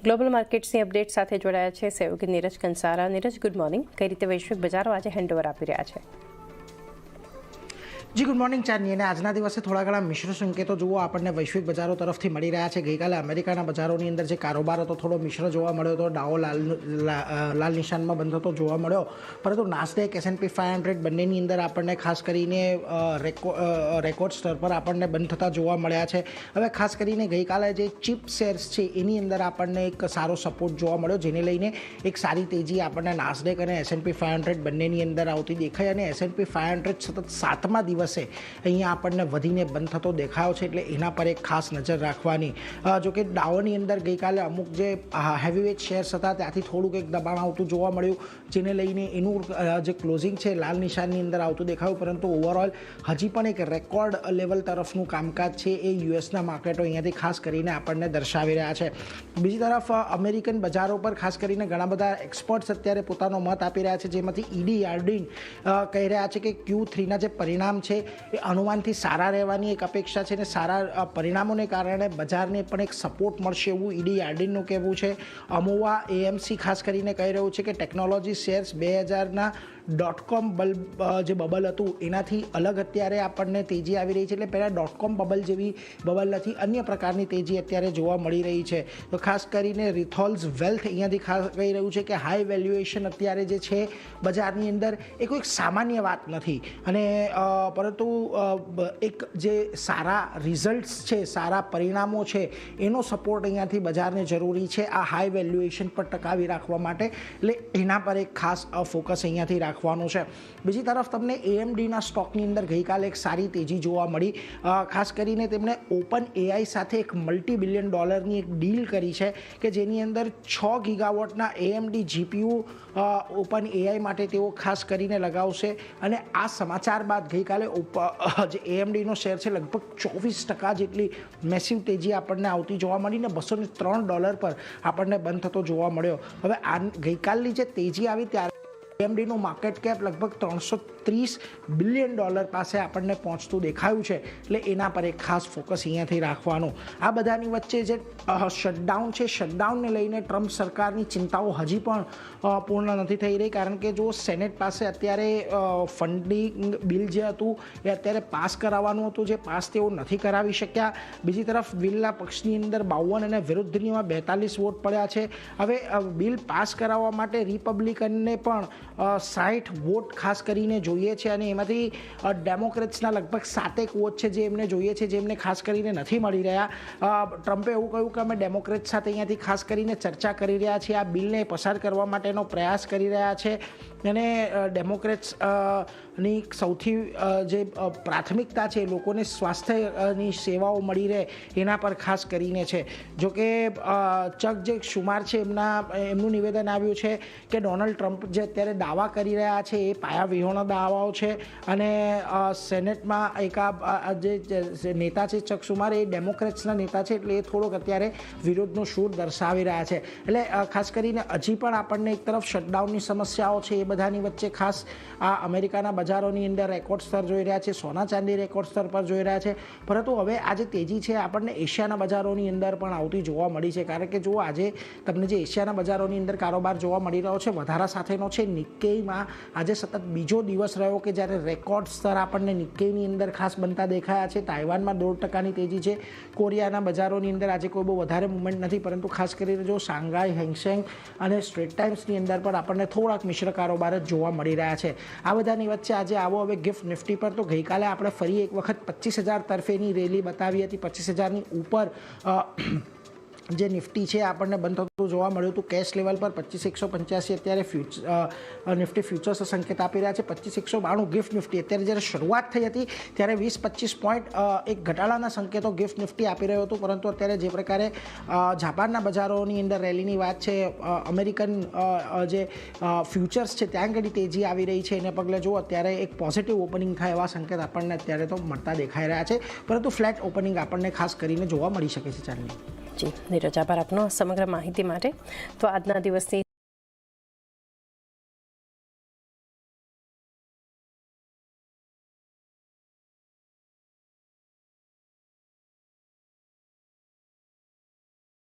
Global માર્કેટ્સની update સાથે જોડાયા છે સહયોગી નીરજ કંસારા. Neeraj, good morning. કઈ રીતે વૈશ્વિક બજારો આજે હેન્ડઓવર આપી રહ્યા છે? જી ગુડ મોર્નિંગ ચાંદની. અને આજના દિવસે થોડા ઘણા મિશ્ર સંકેતો જુઓ આપણને વૈશ્વિક બજારો તરફથી મળી રહ્યા છે. ગઈકાલે અમેરિકાના બજારોની અંદર જે કારોબાર હતો થોડો મિશ્ર જોવા મળ્યો હતો. ડાઓ લાલ નિશાનમાં બંધ થતો જોવા મળ્યો, પરંતુ નાસ્ડેક, S&P 500 બંનેની અંદર આપણને ખાસ કરીને રેકોર્ડ સ્તર પર આપણને બંધ થતા જોવા મળ્યા છે. હવે ખાસ કરીને ગઈકાલે જે ચીપ શેર્સ છે એની અંદર આપણને એક સારો સપોર્ટ જોવા મળ્યો, જેને લઈને એક સારી તેજી આપણને નાસ્ડેક અને S&P 500 બંનેની અંદર આવતી દેખાઈ. અને S&P 500 સતત 7મા દિવસે અહીંયા આપણને વધીને બંધ થતો દેખાયો છે, એટલે એના પર એક ખાસ નજર રાખવાની. જોકે ડાઓની અંદર ગઈકાલે અમુક જે હેવીવેટ શેર્સ હતા ત્યાંથી થોડુંક એક દબાણ આવતું જોવા મળ્યું, જેને લઈને એનું જે ક્લોઝિંગ છે લાલ નિશાનની અંદર આવતું દેખાયું. પરંતુ ઓવરઓલ હજી પણ એક રેકોર્ડ લેવલ તરફનું કામકાજ છે એ યુએસના માર્કેટો અહીંયાથી ખાસ કરીને આપણને દર્શાવી રહ્યા છે. બીજી તરફ અમેરિકન બજારો પર ખાસ કરીને ઘણા બધા એક્સપર્ટ્સ અત્યારે પોતાનો મત આપી રહ્યા છે, જેમાંથી ઈડી યાર્ડિન કહી રહ્યા છે કે Q3ના જે પરિણામ છે એ અનુમાનથી સારા રહેવાની એક અપેક્ષા છે, અને સારા પરિણામોને કારણે બજારને પણ એક સપોર્ટ મળશે એવું ઈડી યાર્ડિનનું કહેવું છે. અમોવા AMC ખાસ કરીને કહી રહ્યું છે કે ટેકનોલોજી શેર્સ 2000ના .com જે બબલ હતું એનાથી અલગ અત્યારે આપણને તેજી આવી રહી છે. એટલે પહેલાં .com બબલ જેવી બબલ નથી, અન્ય પ્રકારની તેજી અત્યારે જોવા મળી રહી છે. તો ખાસ કરીને રિથોલ્સ વેલ્થ અહીંયાથી ખાસ કહી રહ્યું છે કે હાઈ વેલ્યુએશન અત્યારે જે છે બજારની અંદર એ કોઈ સામાન્ય વાત નથી, અને પરંતુ એક જે સારા રિઝલ્ટ્સ છે, સારા પરિણામો છે, એનો સપોર્ટ અહીંયાથી બજારને જરૂરી છે આ હાઈ વેલ્યુએશન પર ટકાવી રાખવા માટે. એટલે એના પર એક ખાસ ફોકસ અહીંયાથી રાખવાનું છે. બીજી તરફ તમને AMDના સ્ટોકની અંદર ગઈકાલે એક સારી તેજી જોવા મળી. ખાસ કરીને તેમણે ઓપન AI સાથે એક $multi-billion એક ડીલ કરી છે કે જેની અંદર 6 ગીગાવોટના AMD GPU ઓપન AI માટે તેઓ ખાસ કરીને લગાવશે. અને આ સમાચાર બાદ ગઈકાલે જે AMDનો શેર છે લગભગ 24% જેટલી મેસિવ તેજી આપણને આવતી જોવા મળી, ને $203 પર આપણને બંધ થતો જોવા મળ્યો. હવે આ ગઈકાલની જે તેજી આવી ત્યારે AMDનું માર્કેટ કેપ લગભગ $330 બિલિયન પાસે આપણને પહોંચતું દેખાયું છે. એટલે એના પર એક ખાસ ફોકસ અહીંયાથી રાખવાનું. આ બધાની વચ્ચે જે શટડાઉન છે, શટડાઉનને લઈને ટ્રમ્પ સરકારની ચિંતાઓ હજી પણ પૂર્ણ નથી થઈ રહી, કારણ કે જો સેનેટ પાસે અત્યારે ફંડિંગ બિલ જે હતું એ અત્યારે પાસ કરાવવાનું હતું, જે પાસ તેઓ નથી કરાવી શક્યા. બીજી તરફ બિલના પક્ષની અંદર 52 અને વિરુદ્ધનીમાં 42 વોટ પડ્યા છે. હવે બિલ પાસ કરાવવા માટે રિપબ્લિકનને પણ 60 વોટ ખાસ કરીને જોઈએ છે, અને એમાંથી ડેમોક્રેટ્સના લગભગ 7 વોટ છે જે એમને જોઈએ છે, જે એમને ખાસ કરીને નથી મળી રહ્યા. ટ્રમ્પે એવું કહ્યું કે અમે ડેમોક્રેટ્સ સાથે અહીંયાથી ખાસ કરીને ચર્ચા કરી રહ્યા છીએ, આ બિલને પસાર કરવા માટેનો પ્રયાસ કરી રહ્યા છે. અને ડેમોક્રેટ્સની સૌથી જે પ્રાથમિકતા છે લોકોને સ્વાસ્થ્યની સેવાઓ મળી રહે એના પર ખાસ કરીને છે. જોકે ચક જે શુમાર છે એમનું નિવેદન આવ્યું છે કે ડોનાલ્ડ ટ્રમ્પ જે અત્યારે દાવા કરી રહ્યા છે એ પાયાવિહોણા દાવાઓ છે, અને સેનેટમાં એક જે નેતા છે ચક શુમાર એ ડેમોક્રેટ્સના નેતા છે, એટલે એ થોડોક અત્યારે વિરોધનો સૂર દર્શાવી રહ્યા છે. એટલે ખાસ કરીને હજી પણ આપણને એક તરફ શટડાઉનની સમસ્યાઓ છે, એ બધાની વચ્ચે ખાસ આ અમેરિકાના બજારોની અંદર રેકોર્ડ સ્તર જોઈ રહ્યા છે, સોના ચાંદી રેકોર્ડ સ્તર પર જોઈ રહ્યા છે. પરંતુ હવે આ જે તેજી છે આપણને એશિયાના બજારોની અંદર પણ આવતી જોવા મળી છે, કારણ કે જો આજે તમને જે એશિયાના બજારોની અંદર કારોબાર જોવા મળી રહ્યો છે વધારા સાથેનો છે. નિક્કેઈમાં આજે સતત બીજો દિવસ રહ્યો કે જ્યારે રેકોર્ડ સ્તર આપણને નિક્કેઈની અંદર ખાસ બનતા દેખાયા છે. તાઇવાનમાં 2% તેજી છે. કોરિયાના બજારોની અંદર આજે કોઈ બહુ વધારે મુવમેન્ટ નથી, પરંતુ ખાસ કરીને જો શાંઘાઈ, હેંગસેંગ અને સ્ટ્રેટ ટાઈમ્સની અંદર પણ આપણને થોડાક મિશ્ર કારોબાર જ જોવા મળી રહ્યા છે. આ બધાની વચ્ચે આજે આવો હવે ગિફ્ટ નિફ્ટી પર તો ગઈકાલે આપણે ફરી એક વખત 25,000 તરફેની રેલી બતાવી હતી. 25,000ની ઉપર જે નિફ્ટી છે આપણને બંધ થતું જોવા મળ્યું હતું. કેશ લેવલ પર 25,185 અત્યારે નિફ્ટી ફ્યુચર્સ સંકેત આપી રહ્યા છે. 25,192 ગિફ્ટ નિફ્ટી. અત્યારે જ્યારે શરૂઆત થઈ હતી ત્યારે 20-25 પોઈન્ટ એક ઘટાડાના સંકેતો ગિફ્ટ નિફ્ટી આપી રહ્યો હતું, પરંતુ અત્યારે જે પ્રકારે જાપાનના બજારોની અંદર રેલીની વાત છે, અમેરિકન જે ફ્યુચર્સ છે ત્યાં આગળ તેજી આવી રહી છે, એને પગલે જો અત્યારે એક પોઝિટિવ ઓપનિંગ થાય એવા સંકેત આપણને અત્યારે તો મળતા દેખાઈ રહ્યા છે, પરંતુ ફ્લેટ ઓપનિંગ આપણને ખાસ કરીને જોવા મળી શકે છે. ચાલની જી નીરજ, આભાર આપનો સમગ્ર માહિતી માટે. તો આજના દિવસની